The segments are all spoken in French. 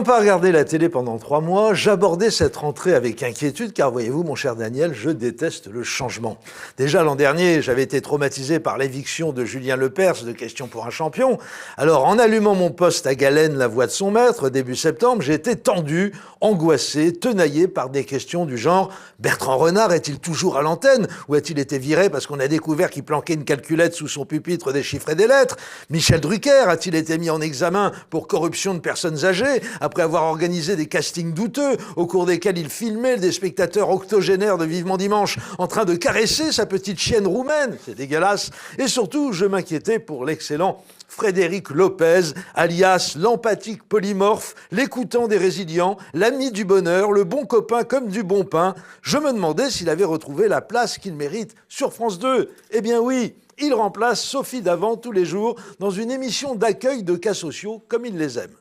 N'ayant pas regardé la télé pendant 3 mois, j'abordais cette rentrée avec inquiétude, car voyez-vous, mon cher Daniel, je déteste le changement. Déjà l'an dernier, j'avais été traumatisé par l'éviction de Julien Lepers de Question pour un champion. Alors, en allumant mon poste à Galen, la voix de son maître, début septembre, j'ai été tendu, angoissé, tenaillé par des questions du genre « Bertrand Renard est-il toujours à l'antenne ? Ou a-t-il été viré parce qu'on a découvert qu'il planquait une calculette sous son pupitre des chiffres et des lettres ? Michel Drucker a-t-il été mis en examen pour corruption de personnes âgées après avoir organisé des castings douteux au cours desquels il filmait des spectateurs octogénaires de Vivement Dimanche en train de caresser sa petite chienne roumaine ? C'est dégueulasse. Et surtout, je m'inquiétais pour l'excellent Frédéric Lopez, alias l'empathique polymorphe, l'écoutant des résilients, l'ami du bonheur, le bon copain comme du bon pain. Je me demandais s'il avait retrouvé la place qu'il mérite sur France 2. Eh bien oui, il remplace Sophie Davant tous les jours dans une émission d'accueil de cas sociaux comme il les aime.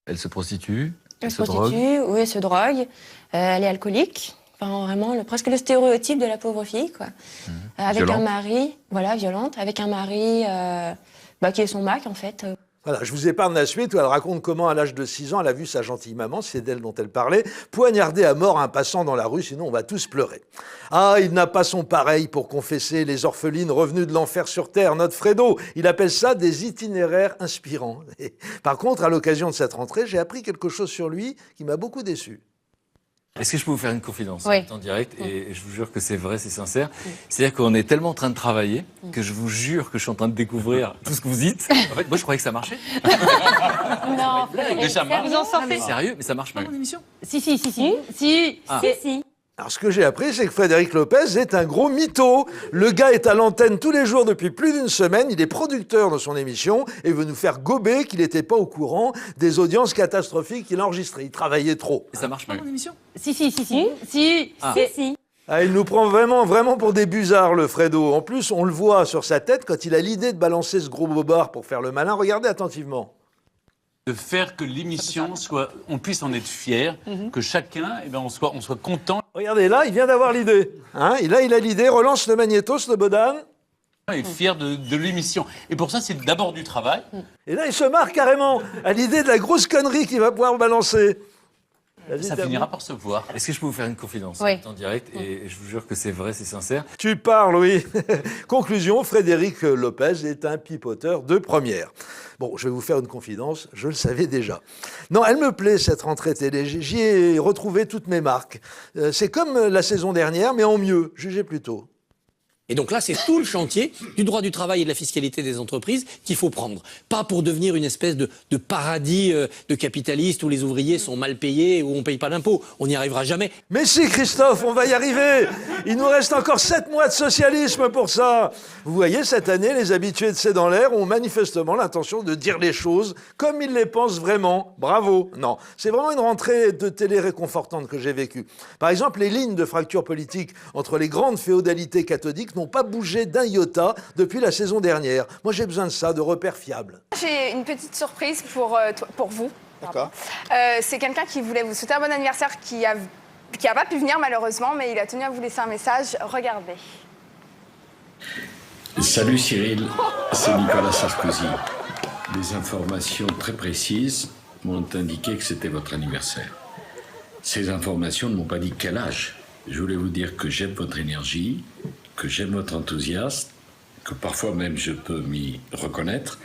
Elle se prostitue, elle se drogue. Oui, elle se drogue, elle est alcoolique. Enfin, vraiment, presque le stéréotype de la pauvre fille, quoi. Avec Violente. un mari, voilà, violente, avec un mari qui est son Mac, en fait. Voilà, je vous épargne la suite où elle raconte comment, à l'âge de 6 ans, elle a vu sa gentille maman, c'est d'elle dont elle parlait, poignarder à mort un passant dans la rue, sinon on va tous pleurer. Ah, il n'a pas son pareil pour confesser les orphelines revenues de l'enfer sur terre, notre Fredo. Il appelle ça des itinéraires inspirants. Et, par contre, à l'occasion de cette rentrée, j'ai appris quelque chose sur lui qui m'a beaucoup déçu. Est-ce que je peux vous faire une confidence Oui. en direct et je vous jure que c'est vrai, c'est sincère. C'est-à-dire qu'on est tellement en train de travailler que je vous jure que je suis en train de découvrir tout ce que vous dites. En fait, moi, je croyais que ça marchait. Non, Mais ça marche. vous en sortez. Sérieux, mais ça marche pas, mon émission. Si. Alors, ce que j'ai appris, c'est que Frédéric Lopez est un gros mytho. Le gars est à l'antenne tous les jours depuis plus d'une semaine. Il est producteur de son émission et veut nous faire gober qu'il n'était pas au courant des audiences catastrophiques qu'il enregistrait. Il travaillait trop. Et ça marche pas, mon émission. Si. Ah, il nous prend vraiment pour des busards, le Fredo. En plus, on le voit sur sa tête quand il a l'idée de balancer ce gros bobard pour faire le malin. Regardez attentivement. De faire que l'émission soit, on puisse en être fier, que chacun, on soit content Regardez, là, il vient d'avoir l'idée. Hein, il a l'idée, relance le magnétos, le bodan. et fier de l'émission. Et pour ça, c'est d'abord du travail. Et là, il se marre carrément à l'idée de la grosse connerie qu'il va pouvoir balancer. Vas-y, Ça t'as finira vu. par se voir. Est-ce que je peux vous faire une confidence Oui. en direct et je vous jure que c'est vrai, c'est sincère. Tu parles, oui. Conclusion, Frédéric Lopez est un pipoteur de première. Bon, je vais vous faire une confidence, je le savais déjà. Non, elle me plaît, cette rentrée télé. J'y ai retrouvé toutes mes marques. C'est comme la saison dernière, mais en mieux. Jugez plutôt. Et donc là, c'est tout le chantier du droit du travail et de la fiscalité des entreprises qu'il faut prendre. Pas pour devenir une espèce de paradis de capitaliste où les ouvriers sont mal payés, où on ne paye pas d'impôts. On n'y arrivera jamais. Mais si, Christophe, on va y arriver. Il nous reste encore 7 mois de socialisme pour ça. Vous voyez, cette année, les habitués de C'est dans l'air ont manifestement l'intention de dire les choses comme ils les pensent vraiment. Bravo. Non, c'est vraiment une rentrée de télé réconfortante que j'ai vécue. Par exemple, les lignes de fracture politique entre les grandes féodalités cathodiques n'ont pas bougé d'un iota depuis la saison dernière. Moi, j'ai besoin de ça, de repères fiables. J'ai une petite surprise pour vous. D'accord. C'est quelqu'un qui voulait vous souhaiter un bon anniversaire, qui a pas pu venir malheureusement, mais il a tenu à vous laisser un message. Regardez. Salut Cyril, c'est Nicolas Sarkozy. Des informations très précises m'ont indiqué que c'était votre anniversaire. Ces informations ne m'ont pas dit quel âge. Je voulais vous dire que j'aime votre énergie, que j'aime votre enthousiasme, que parfois même je peux m'y reconnaître.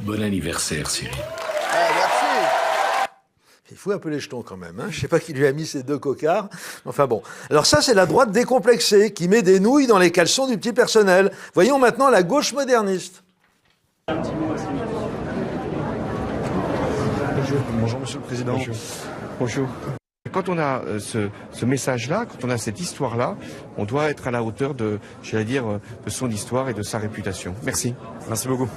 Bon anniversaire Cyril. Merci. Il fout un peu les jetons quand même. Hein. Je ne sais pas qui lui a mis ces 2 cocards. Enfin bon. Alors ça, c'est la droite décomplexée qui met des nouilles dans les caleçons du petit personnel. Voyons maintenant la gauche moderniste. Bonjour Monsieur le Président. Bonjour. Quand on a ce message-là, quand on a cette histoire-là, on doit être à la hauteur de son histoire et de sa réputation. Merci. Merci beaucoup.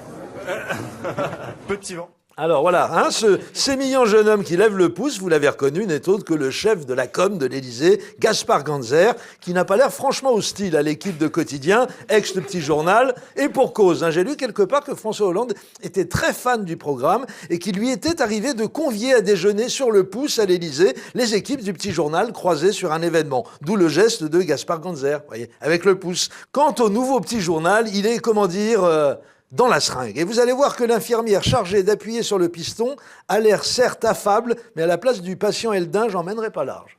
Petit vent. Alors voilà, hein, ce sémillant jeune homme qui lève le pouce, vous l'avez reconnu, n'est autre que le chef de la com de l'Élysée, Gaspard Ganzer, qui n'a pas l'air franchement hostile à l'équipe de Quotidien, ex le petit journal, et pour cause. Hein, j'ai lu quelque part que François Hollande était très fan du programme et qu'il lui était arrivé de convier à déjeuner sur le pouce à l'Élysée les équipes du petit journal croisées sur un événement. D'où le geste de Gaspard Ganzer, voyez, avec le pouce. Quant au nouveau petit journal, il est, comment dire... dans la seringue. Et vous allez voir que l'infirmière chargée d'appuyer sur le piston a l'air certes affable, mais à la place du patient Eldin, j'en mènerai pas large.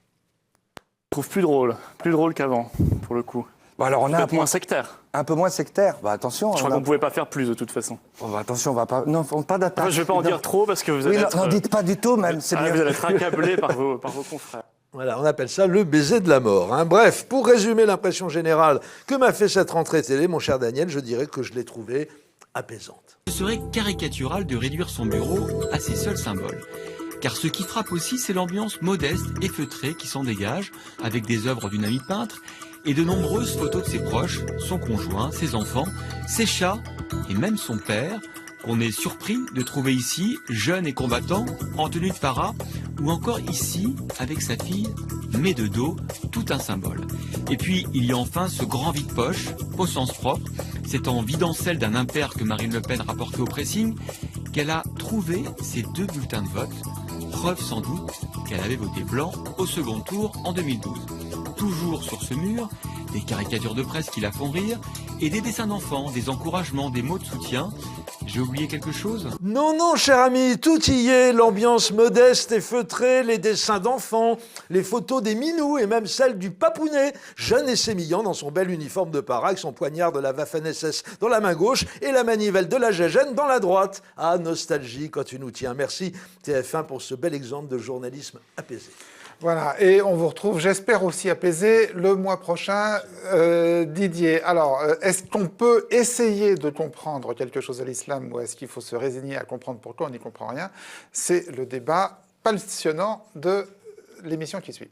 Je trouve plus drôle qu'avant, pour le coup. Bon, alors on a Peut-être moins sectaire. un peu moins sectaire. Bah attention. Je crois qu'on ne pouvait pas faire plus de toute façon. Oh, bah, attention, on va pas. Non, pas d'attaque. Enfin, je ne vais pas en dire trop parce que vous allez être... Non, dites pas du tout, même. C'est bien. Vous allez être accablé par vos confrères. Voilà, on appelle ça le baiser de la mort. Hein. Bref, pour résumer l'impression générale que m'a fait cette rentrée télé, mon cher Daniel, je dirais que je l'ai trouvée apaisante. Ce serait caricatural de réduire son bureau à ses seuls symboles. Car ce qui frappe aussi, c'est l'ambiance modeste et feutrée qui s'en dégage, avec des œuvres d'une amie peintre et de nombreuses photos de ses proches, son conjoint, ses enfants, ses chats et même son père, qu'on est surpris de trouver ici, jeune et combattant, en tenue de para, ou encore ici, avec sa fille, mais de dos, tout un symbole. Et puis, il y a enfin ce grand vide-poche, au sens propre, c'est en vidant celle d'un impair que Marine Le Pen rapportait au pressing, qu'elle a trouvé ces 2 bulletins de vote, preuve sans doute qu'elle avait voté blanc au second tour en 2012. Toujours sur ce mur, des caricatures de presse qui la font rire, et des dessins d'enfants, des encouragements, des mots de soutien. J'ai oublié quelque chose ? Non, non, cher ami, tout y est. L'ambiance modeste et feutrée, les dessins d'enfants, les photos des minous et même celles du papounet, jeune et sémillant dans son bel uniforme de para, avec son poignard de la Waffen-SS dans la main gauche et la manivelle de la Gégène dans la droite. Ah, nostalgie quand tu nous tiens. Merci TF1 pour ce bel exemple de journalisme apaisé. Voilà, et on vous retrouve, j'espère aussi apaisé, le mois prochain. Didier, alors, est-ce qu'on peut essayer de comprendre quelque chose à l'islam ou est-ce qu'il faut se résigner à comprendre pourquoi on n'y comprend rien? C'est le débat passionnant de l'émission qui suit.